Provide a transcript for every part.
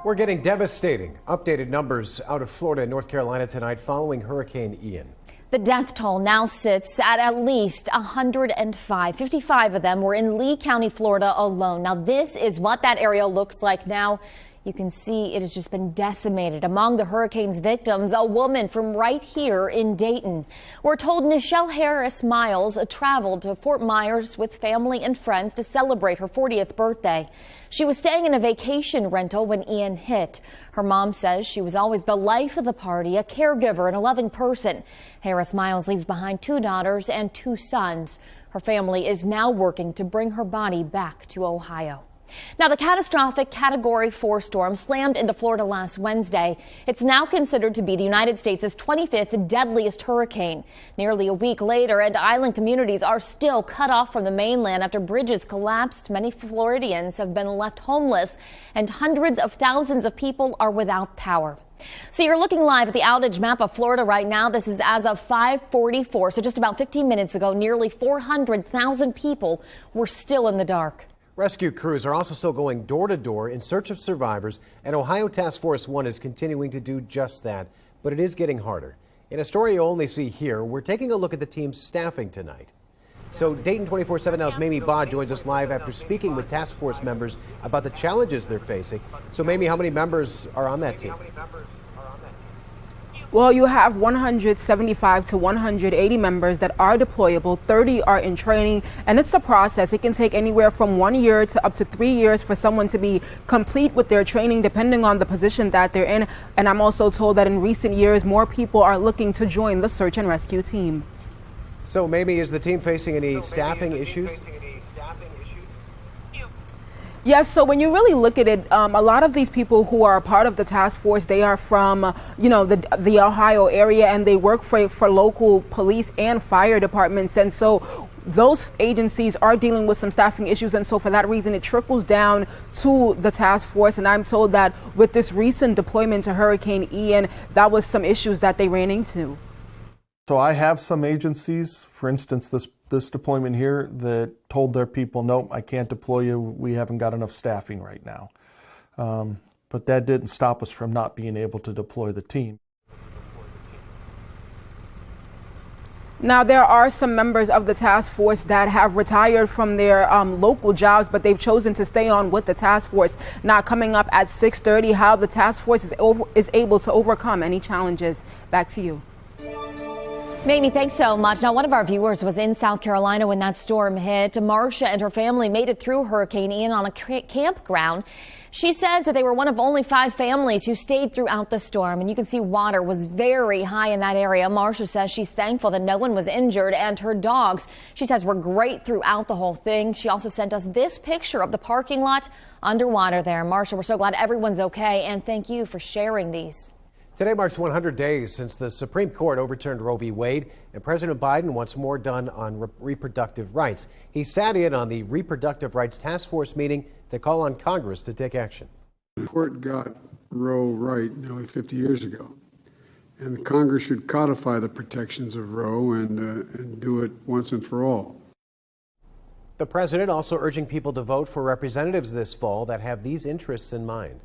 We're getting devastating updated numbers out of Florida and North Carolina tonight following Hurricane Ian. The death toll now sits at least 105. 55 of them were in Lee County, Florida alone. Now, this is what that area looks like now. You can see it has just been decimated. Among the hurricane's victims, a woman from right here in Dayton. We're told Nichelle Harris Miles traveled to Fort Myers with family and friends to celebrate her 40th birthday. She was staying in a vacation rental when Ian hit. Her mom says she was always the life of the party, a caregiver and a loving person. Harris Miles leaves behind 2 daughters and 2 sons. Her family is now working to bring her body back to Ohio. Now, the catastrophic Category 4 storm slammed into Florida last Wednesday. It's now considered to be the United States' 25th deadliest hurricane. Nearly a week later, and island communities are still cut off from the mainland after bridges collapsed. Many Floridians have been left homeless, and hundreds of thousands of people are without power. So you're looking live at the outage map of Florida right now. This is as of 5:44, so just about 15 minutes ago, nearly 400,000 people were still in the dark. Rescue crews are also still going door to door in search of survivors, and Ohio Task Force 1 is continuing to do just that, but it is getting harder. In a story you only see here, we're taking a look at the team's staffing tonight. So Dayton 24/7 Now's Mamie Baugh joins us live after speaking with task force members about the challenges they're facing. So Mamie, how many members are on that team? Well, you have 175 to 180 members that are deployable, 30 are in training, and it's a process. It can take anywhere from 1 year to up to 3 years for someone to be complete with their training, depending on the position that they're in. And I'm also told that in recent years, more people are looking to join the search and rescue team. So, Mamie, is the team facing any staffing issues? Yes, so when you really look at it, a lot of these people who are a part of the task force, they are from, the Ohio area, and they work for local police and fire departments. And so those agencies are dealing with some staffing issues. And so for that reason, it trickles down to the task force. And I'm told that with this recent deployment to Hurricane Ian, that was some issues that they ran into. So I have some agencies, for instance, this deployment here, that told their people, nope, I can't deploy you. We haven't got enough staffing right now. But that didn't stop us from not being able to deploy the team. Now, there are some members of the task force that have retired from their local jobs, but they've chosen to stay on with the task force. Now, coming up at 6:30, how the task force is able to overcome any challenges. Back to you. Mamie, thanks so much. Now, one of our viewers was in South Carolina when that storm hit. Marcia and her family made it through Hurricane Ian on a campground. She says that they were one of only 5 families who stayed throughout the storm, and you can see water was very high in that area. Marcia says she's thankful that no one was injured, and her dogs, she says, were great throughout the whole thing. She also sent us this picture of the parking lot underwater there. Marcia, we're so glad everyone's okay, and thank you for sharing these. Today marks 100 days since the Supreme Court overturned Roe v. Wade, and President Biden wants more done on reproductive rights. He sat in on the Reproductive Rights Task Force meeting to call on Congress to take action. The court got Roe right nearly 50 years ago, and the Congress should codify the protections of Roe and do it once and for all. The president also urging people to vote for representatives this fall that have these interests in mind.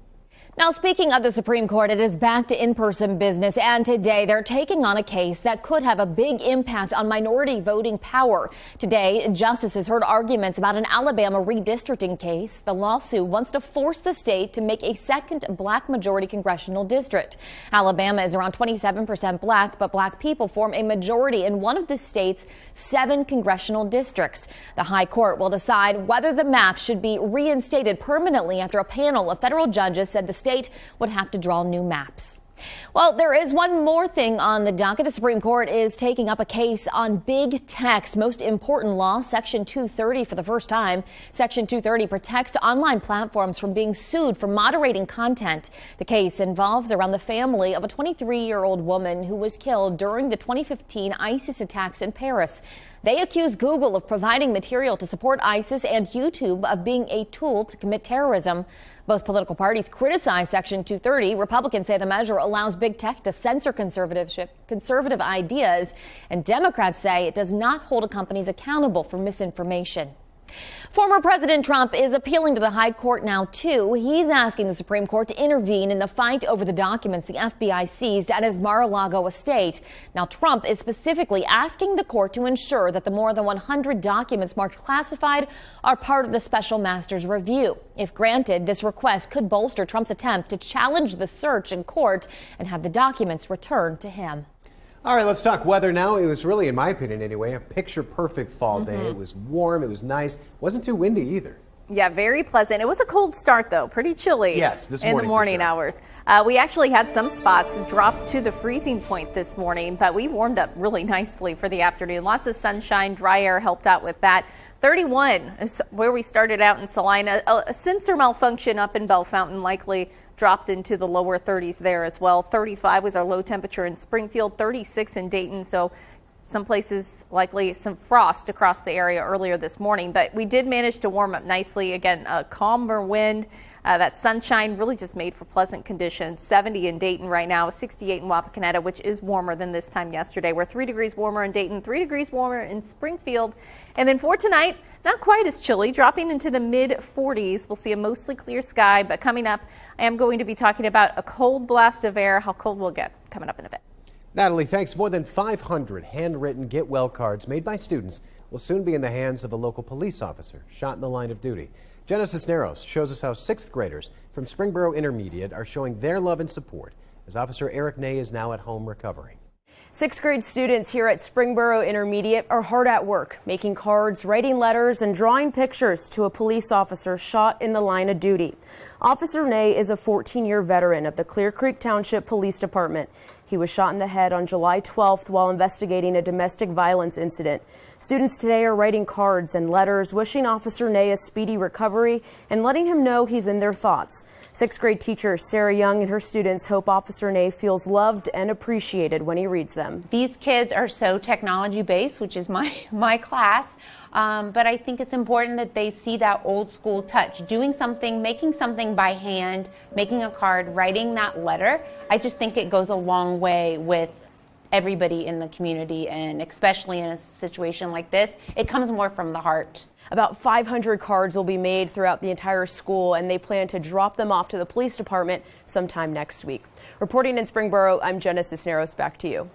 Now, speaking of the Supreme Court, it is back to in-person business, and today they're taking on a case that could have a big impact on minority voting power. Today, justices heard arguments about an Alabama redistricting case. The lawsuit wants to force the state to make a second black majority congressional district. Alabama is around 27% black, but black people form a majority in one of the state's 7 congressional districts. The High Court will decide whether the map should be reinstated permanently after a panel of federal judges said the state would have to draw new maps. Well, there is one more thing on the docket. The Supreme Court is taking up a case on big tech's most important law, Section 230, for the first time. Section 230 protects online platforms from being sued for moderating content. The case involves around the family of a 23-year-old woman who was killed during the 2015 ISIS attacks in Paris. They accuse Google of providing material to support ISIS and YouTube of being a tool to commit terrorism. Both political parties criticize Section 230. Republicans say the measure allows big tech to censor conservative ideas, and Democrats say it does not hold companies accountable for misinformation. Former President Trump is appealing to the high court now, too. He's asking the Supreme Court to intervene in the fight over the documents the FBI seized at his Mar-a-Lago estate. Now, Trump is specifically asking the court to ensure that the more than 100 documents marked classified are part of the special master's review. If granted, this request could bolster Trump's attempt to challenge the search in court and have the documents returned to him. All right, let's talk weather now. It was really, in my opinion anyway, a picture-perfect fall day. It was warm, it was nice, wasn't too windy either. Yeah, very pleasant. It was a cold start, though, pretty chilly. Yes, this morning in the morning hours. We actually had some spots drop to the freezing point this morning, but we warmed up really nicely for the afternoon. Lots of sunshine, dry air helped out with that. 31 is where we started out in Salina. A sensor malfunction up in Bell Fountain likely dropped into the lower 30s there as well. 35 was our low temperature in Springfield, 36 in Dayton. So some places likely some frost across the area earlier this morning, but we did manage to warm up nicely. Again, a calmer wind. That sunshine really just made for pleasant conditions. 70 in Dayton right now, 68 in Wapakoneta, which is warmer than this time yesterday. We're 3 degrees warmer in Dayton, 3 degrees warmer in Springfield. And then for tonight, not quite as chilly, dropping into the mid 40s. We'll see a mostly clear sky, but coming up, I am going to be talking about a cold blast of air, how cold we'll get coming up in a bit. Natalie, thanks. More than 500 handwritten Get Well cards made by students will soon be in the hands of a local police officer shot in the line of duty. Jenna Cisneros shows us how 6th graders from Springboro Intermediate are showing their love and support as Officer Eric Ney is now at home recovering. 6th grade students here at Springboro Intermediate are hard at work, making cards, writing letters, and drawing pictures to a police officer shot in the line of duty. Officer Ney is a 14-year veteran of the Clear Creek Township Police Department. He was shot in the head on July 12th while investigating a domestic violence incident. Students today are writing cards and letters wishing Officer Ney a speedy recovery and letting him know he's in their thoughts. 6th grade teacher Sarah Young and her students hope Officer Ney feels loved and appreciated when he reads them. These kids are so technology based, which is my class. But I think it's important that they see that old school touch, doing something, making something by hand, making a card, writing that letter. I just think it goes a long way with everybody in the community, and especially in a situation like this, it comes more from the heart. About 500 cards will be made throughout the entire school, and they plan to drop them off to the police department sometime next week. Reporting in Springboro, I'm Jenna Cisneros. Back to you.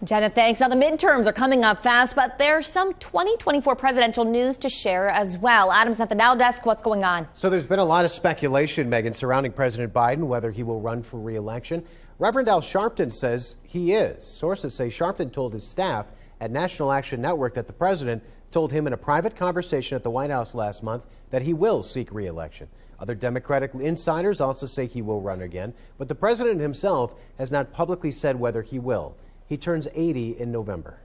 Jenna, thanks. Now, the midterms are coming up fast, but there's some 2024 presidential news to share as well. Adam's at the Now Desk. What's going on? So there's been a lot of speculation, Megan, surrounding President Biden, whether he will run for re-election. Reverend Al Sharpton says he is. Sources say Sharpton told his staff at National Action Network that the president told him in a private conversation at the White House last month that he will seek re-election. Other Democratic insiders also say he will run again, but the president himself has not publicly said whether he will. He turns 80 in November.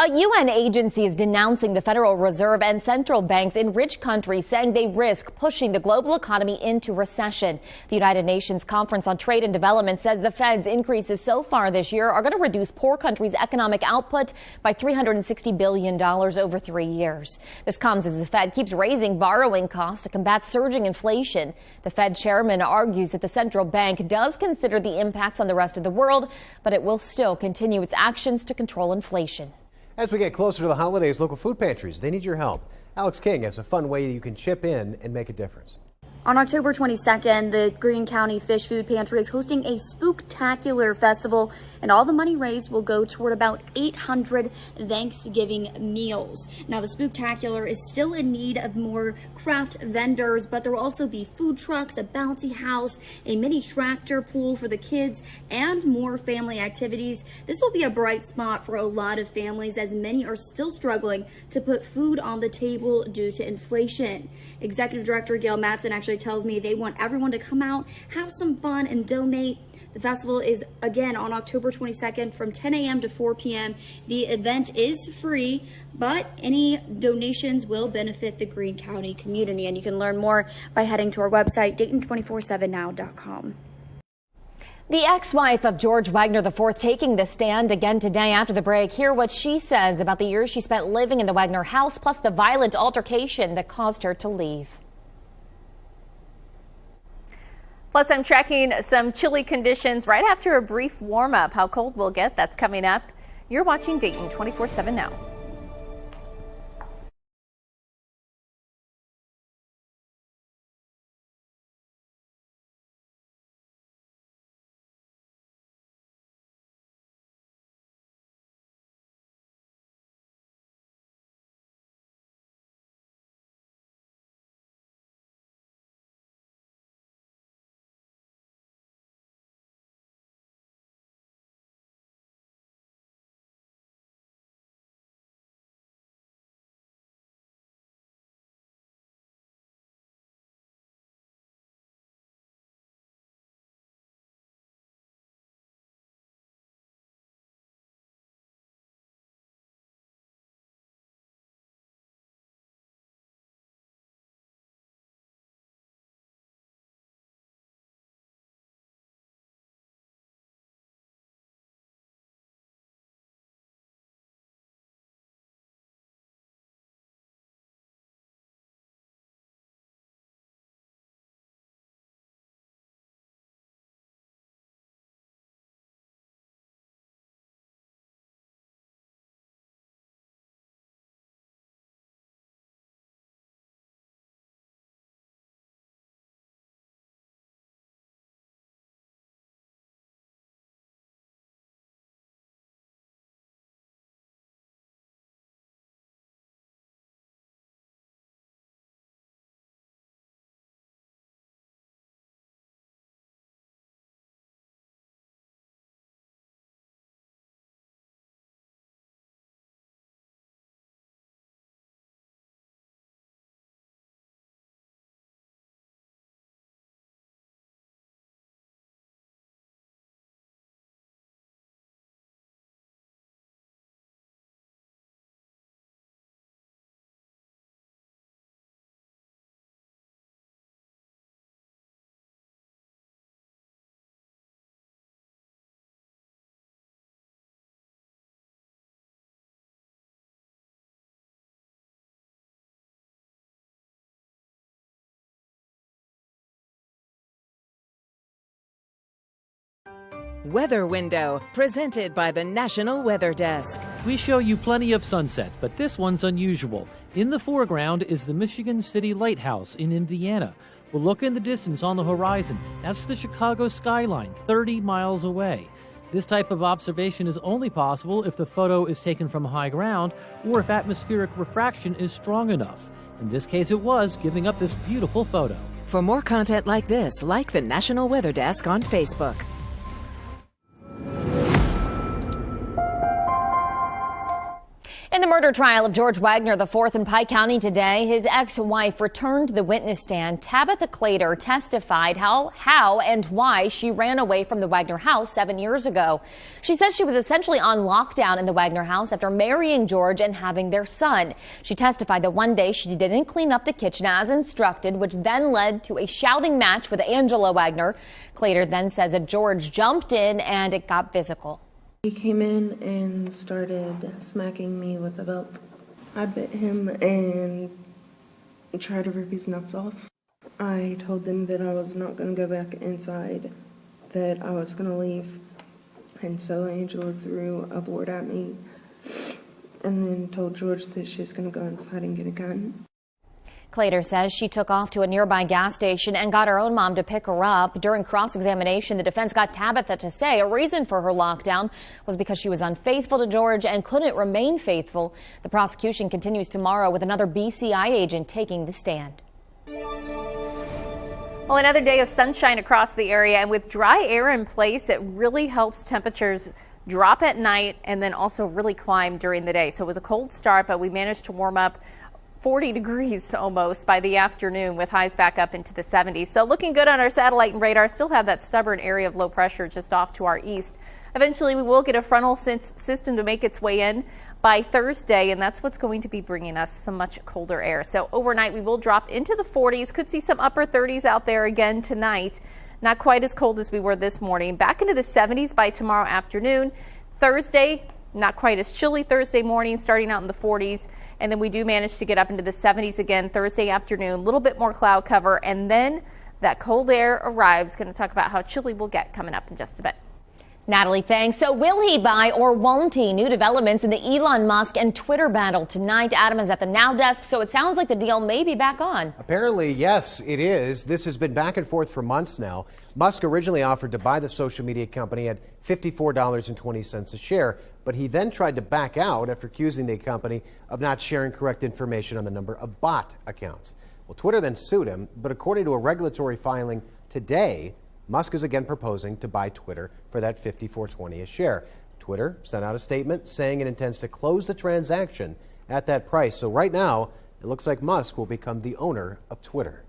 A UN agency is denouncing the Federal Reserve and central banks in rich countries, saying they risk pushing the global economy into recession. The United Nations Conference on Trade and Development says the Fed's increases so far this year are going to reduce poor countries' economic output by $360 billion over 3 years. This comes as the Fed keeps raising borrowing costs to combat surging inflation. The Fed chairman argues that the central bank does consider the impacts on the rest of the world, but it will still continue its actions to control inflation. As we get closer to the holidays, local food pantries, they need your help. Alex King has a fun way you can chip in and make a difference. On October 22nd, the Greene County Fish Food Pantry is hosting a Spooktacular festival, and all the money raised will go toward about 800 Thanksgiving meals. Now, the Spooktacular is still in need of more craft vendors, but there will also be food trucks, a bouncy house, a mini tractor pool for the kids, and more family activities. This will be a bright spot for a lot of families, as many are still struggling to put food on the table due to inflation. Executive Director Gail Mattson actually tells me they want everyone to come out, have some fun, and donate. The festival is again on October 22nd from 10 a.m. to 4 p.m. The event is free, but any donations will benefit the Greene County community, and you can learn more by heading to our website, Dayton247now.com. The ex-wife of George Wagner IV taking the stand again today after the break. Hear what she says about the years she spent living in the Wagner house, plus the violent altercation that caused her to leave. Plus, I'm tracking some chilly conditions right after a brief warm-up. How cold we'll get, that's coming up. You're watching Dayton 24/7 Now. Weather Window, presented by the National Weather Desk. We show you plenty of sunsets, but this one's unusual. In the foreground is the Michigan City Lighthouse in Indiana. We'll look in the distance on the horizon. That's the Chicago skyline, 30 miles away. This type of observation is only possible if the photo is taken from high ground or if atmospheric refraction is strong enough. In this case, it was, giving up this beautiful photo. For more content like this, like the National Weather Desk on Facebook. In the murder trial of George Wagner IV in Pike County today, his ex-wife returned to the witness stand. Tabitha Clater testified how and why she ran away from the Wagner house 7 years ago. She says she was essentially on lockdown in the Wagner house after marrying George and having their son. She testified that one day she didn't clean up the kitchen as instructed, which then led to a shouting match with Angela Wagner. Clater then says that George jumped in and it got physical. He came in and started smacking me with a belt. I bit him and tried to rip his nuts off. I told them that I was not going to go back inside, that I was going to leave. And so Angela threw a board at me and then told George that she was going to go inside and get a gun. Clater says she took off to a nearby gas station and got her own mom to pick her up. During cross-examination, the defense got Tabitha to say a reason for her lockdown was because she was unfaithful to George and couldn't remain faithful. The prosecution continues tomorrow with another BCI agent taking the stand. Well, another day of sunshine across the area, and with dry air in place, it really helps temperatures drop at night and then also really climb during the day. So it was a cold start, but we managed to warm up 40 degrees almost by the afternoon with highs back up into the 70s. So looking good on our satellite and radar. Still have that stubborn area of low pressure just off to our east. Eventually we will get a frontal system to make its way in by Thursday, and that's what's going to be bringing us some much colder air. So overnight we will drop into the 40s. Could see some upper 30s out there again tonight. Not quite as cold as we were this morning. Back into the 70s by tomorrow afternoon. Thursday, not quite as chilly Thursday morning, starting out in the 40s. And then we do manage to get up into the 70s again Thursday afternoon, a little bit more cloud cover, and then that cold air arrives. Going to talk about how chilly we'll get coming up in just a bit. Natalie, thanks. So will he buy or won't he? New developments in the Elon Musk and Twitter battle tonight. Adam is at the Now Desk, so it sounds like the deal may be back on. Apparently, yes, it is. This has been back and forth for months now. Musk originally offered to buy the social media company at $54.20 a share, but he then tried to back out after accusing the company of not sharing correct information on the number of bot accounts. Well, Twitter then sued him, but according to a regulatory filing today, Musk is again proposing to buy Twitter for that $54.20 a share. Twitter sent out a statement saying it intends to close the transaction at that price. So right now, it looks like Musk will become the owner of Twitter.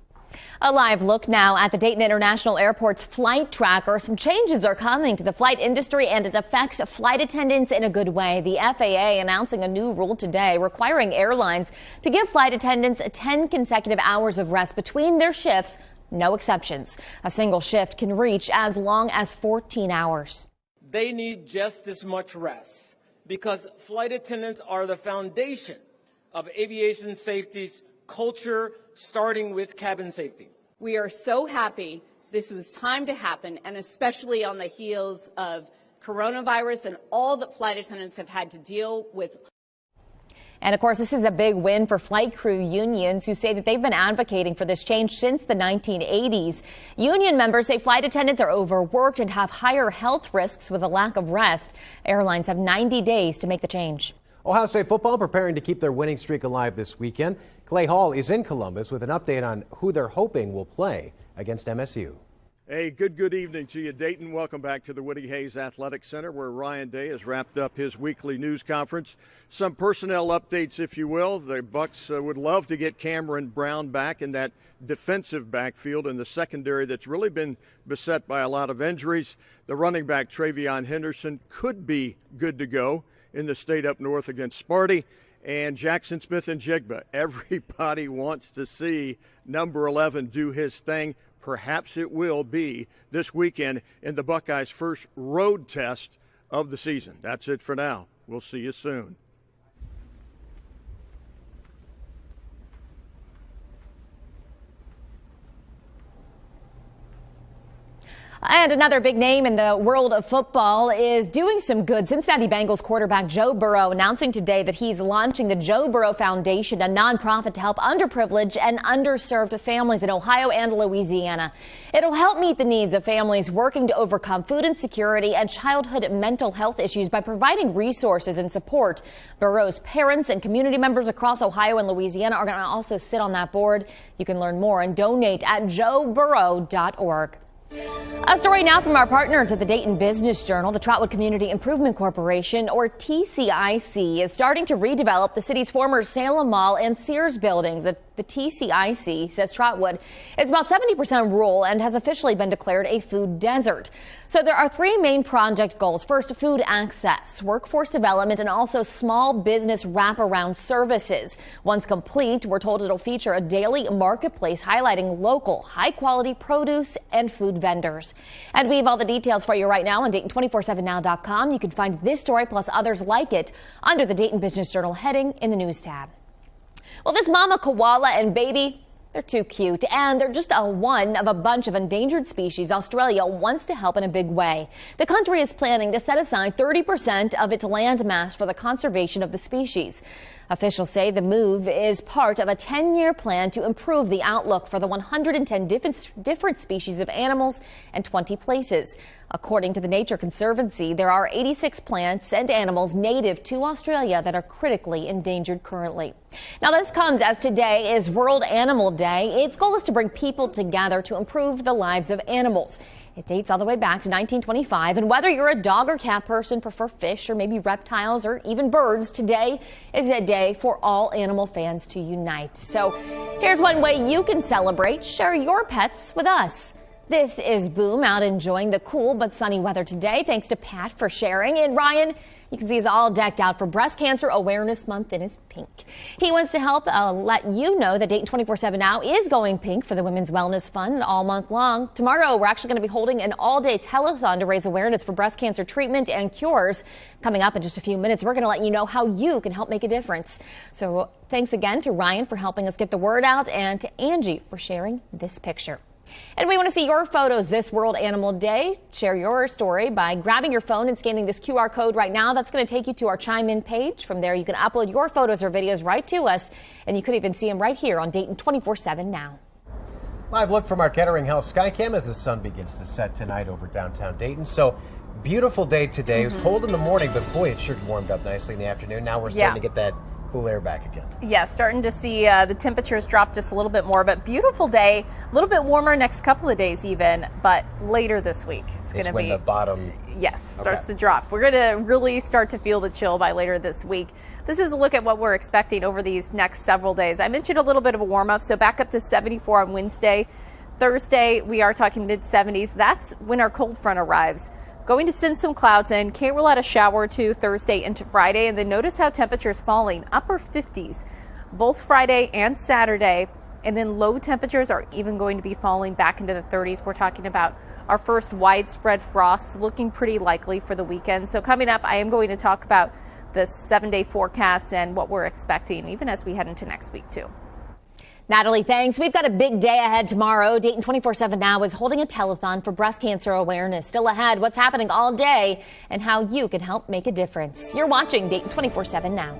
A live look now at the Dayton International Airport's flight tracker. Some changes are coming to the flight industry, and it affects flight attendants in a good way. The FAA announcing a new rule today requiring airlines to give flight attendants 10 consecutive hours of rest between their shifts. No exceptions. A single shift can reach as long as 14 hours. They need just as much rest because flight attendants are the foundation of aviation safety's culture, starting with cabin safety. We are so happy this was time to happen, and especially on the heels of coronavirus and all that flight attendants have had to deal with. And of course, this is a big win for flight crew unions who say that they've been advocating for this change since the 1980s. Union members say flight attendants are overworked and have higher health risks with a lack of rest. Airlines have 90 days to make the change. Ohio State football preparing to keep their winning streak alive this weekend. Clay Hall is in Columbus with an update on who they're hoping will play against MSU. Hey, good evening to you, Dayton. Welcome back to the Woody Hayes Athletic Center, where Ryan Day has wrapped up his weekly news conference. Some personnel updates, if you will. The Bucks would love to get Cameron Brown back in that defensive backfield in the secondary that's really been beset by a lot of injuries. The running back Travion Henderson could be good to go in the state up north against Sparty. And Jackson Smith and Jigba. Everybody wants to see number 11 do his thing. Perhaps it will be this weekend in the Buckeyes' first road test of the season. That's it for now. We'll see you soon. And another big name in the world of football is doing some good. Cincinnati Bengals quarterback Joe Burrow announcing today that he's launching the Joe Burrow Foundation, a nonprofit to help underprivileged and underserved families in Ohio and Louisiana. It'll help meet the needs of families working to overcome food insecurity and childhood mental health issues by providing resources and support. Burrow's parents and community members across Ohio and Louisiana are going to also sit on that board. You can learn more and donate at joeburrow.org. A story now from our partners at the Dayton Business Journal. The Trotwood Community Improvement Corporation, or TCIC, is starting to redevelop the city's former Salem Mall and Sears buildings. The TCIC says Trotwood is about 70% rural and has officially been declared a food desert. So there are three main project goals. First, food access, workforce development, and also small business wraparound services. Once complete, we're told it'll feature a daily marketplace highlighting local, high-quality produce and food vendors. And we have all the details for you right now on Dayton247now.com. You can find this story plus others like it under the Dayton Business Journal heading in the News tab. Well, this mama koala and baby, they're too cute, and they're just one of a bunch of endangered species Australia wants to help in a big way. The country is planning to set aside 30% of its land mass for the conservation of the species. Officials say the move is part of a 10-year plan to improve the outlook for the 110 different species of animals and 20 places. According to the Nature Conservancy, there are 86 plants and animals native to Australia that are critically endangered currently. Now, this comes as today is World Animal Day. Its goal is to bring people together to improve the lives of animals. It dates all the way back to 1925, and whether you're a dog or cat person, prefer fish or maybe reptiles or even birds, today is a day for all animal fans to unite. So here's one way you can celebrate. Share your pets with us. This is Boom out enjoying the cool but sunny weather today. Thanks to Pat for sharing. And Ryan, you can see he's all decked out for Breast Cancer Awareness Month in his pink. He wants to help let you know that Dayton 24/7 Now is going pink for the Women's Wellness Fund all month long. Tomorrow, we're actually going to be holding an all-day telethon to raise awareness for breast cancer treatment and cures. Coming up in just a few minutes, we're going to let you know how you can help make a difference. So thanks again to Ryan for helping us get the word out and to Angie for sharing this picture. And we want to see your photos this World Animal Day. Share your story by grabbing your phone and scanning this QR code right now. That's going to take you to our Chime In page. From there, you can upload your photos or videos right to us, and you could even see them right here on Dayton 24/7 Now. Live look from our Kettering Health Skycam as the sun begins to set tonight over downtown Dayton. So beautiful day today. It was cold in the morning, but boy, it sure warmed up nicely in the afternoon. Now we're starting to get that cool air back again. Yeah, starting to see the temperatures drop just a little bit more, but beautiful day. A little bit warmer next couple of days even, but later this week it's going to be when the bottom starts to drop. We're going to really start to feel the chill by later this week. This is a look at what we're expecting over these next several days. I mentioned a little bit of a warm up, so back up to 74 on Wednesday. Thursday, we are talking mid 70s. That's when our cold front arrives. Going to send some clouds in. Can't rule out a shower or two Thursday into Friday. And then notice how temperatures falling. Upper 50s both Friday and Saturday. And then low temperatures are even going to be falling back into the 30s. We're talking about our first widespread frosts looking pretty likely for the weekend. So coming up, I am going to talk about the 7-day forecast and what we're expecting even as we head into next week too. Natalie, thanks. We've got a big day ahead tomorrow. Dayton 24/7 Now is holding a telethon for breast cancer awareness. Still ahead, what's happening all day and how you can help make a difference. You're watching Dayton 24/7 Now.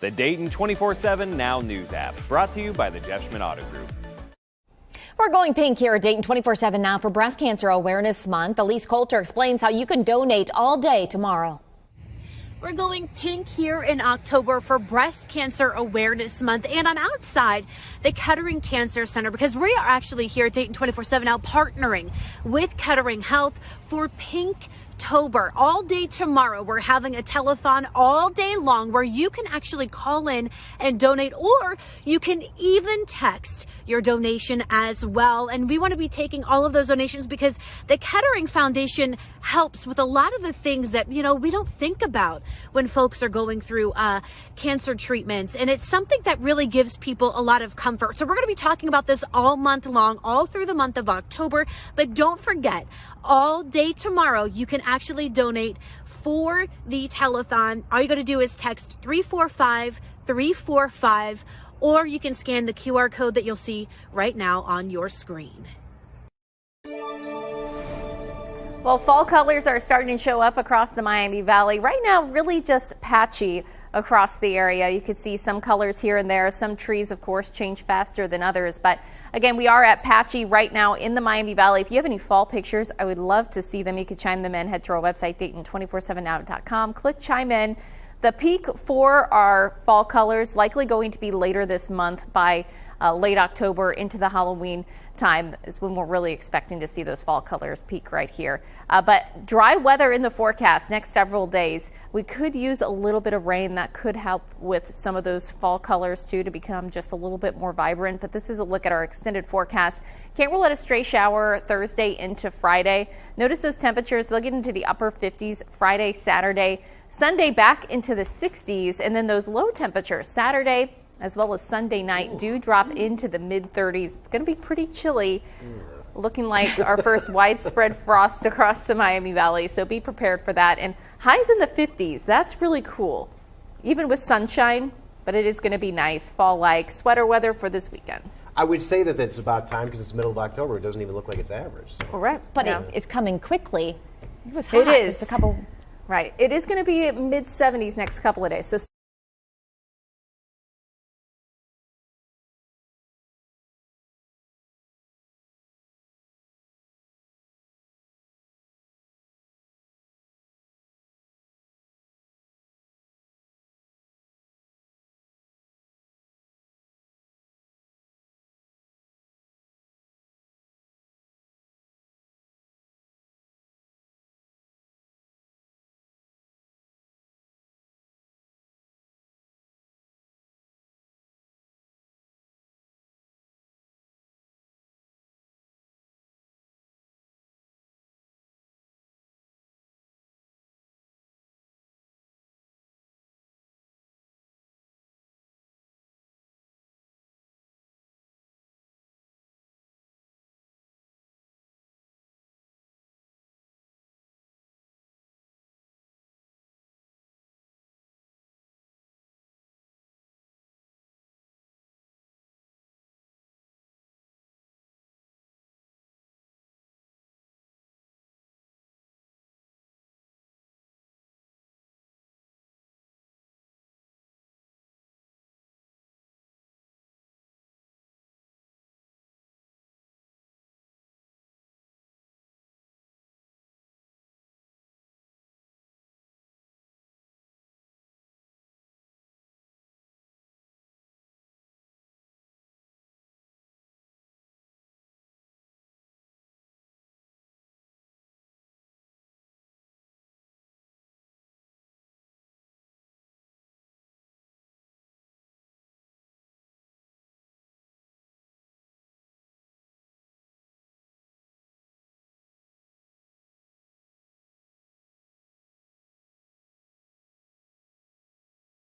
The Dayton 24/7 Now News app, brought to you by the Jeff Schmidt Auto Group. We're going pink here at Dayton 24/7 Now for Breast Cancer Awareness Month. Elise Coulter explains how you can donate all day tomorrow. We're going pink here in October for Breast Cancer Awareness Month, and I'm outside the Kettering Cancer Center because we are actually here at Dayton 24/7 Now partnering with Kettering Health for Pinktober. All day tomorrow, we're having a telethon all day long where you can actually call in and donate, or you can even text your donation as well. And we want to be taking all of those donations because the Kettering Foundation helps with a lot of the things that, we don't think about when folks are going through cancer treatments. And it's something that really gives people a lot of comfort. So we're going to be talking about this all month long, all through the month of October. But don't forget, all day tomorrow, you can actually donate for the telethon. All you got to do is text 345-345, or you can scan the QR code that you'll see right now on your screen. Well, fall colors are starting to show up across the Miami Valley. Right now, really just patchy across the area. You can see some colors here and there. Some trees, of course, change faster than others. But again, we are at patchy right now in the Miami Valley. If you have any fall pictures, I would love to see them. You can chime them in. Head to our website, Dayton247now.com. Click chime in. The peak for our fall colors likely going to be later this month by late October into the Halloween time is when we're really expecting to see those fall colors peak right here. But dry weather in the forecast next several days. We could use a little bit of rain. That could help with some of those fall colors too to become just a little bit more vibrant. But this is a look at our extended forecast. Can't rule out a stray shower Thursday into Friday. Notice those temperatures. They'll get into the upper 50s Friday, Saturday. Sunday back into the 60s, and then those low temperatures Saturday as well as Sunday night do drop into the mid-30s. It's going to be pretty chilly, looking like our first widespread frost across the Miami Valley, so be prepared for that. And highs in the 50s, that's really cool, even with sunshine, but it is going to be nice fall-like sweater weather for this weekend. I would say that it's about time because it's the middle of October. It doesn't even look like it's average. So. Correct. But yeah. it's coming quickly. It was hot It is. just a couple. Right. It is going to be mid-70s next couple of days. So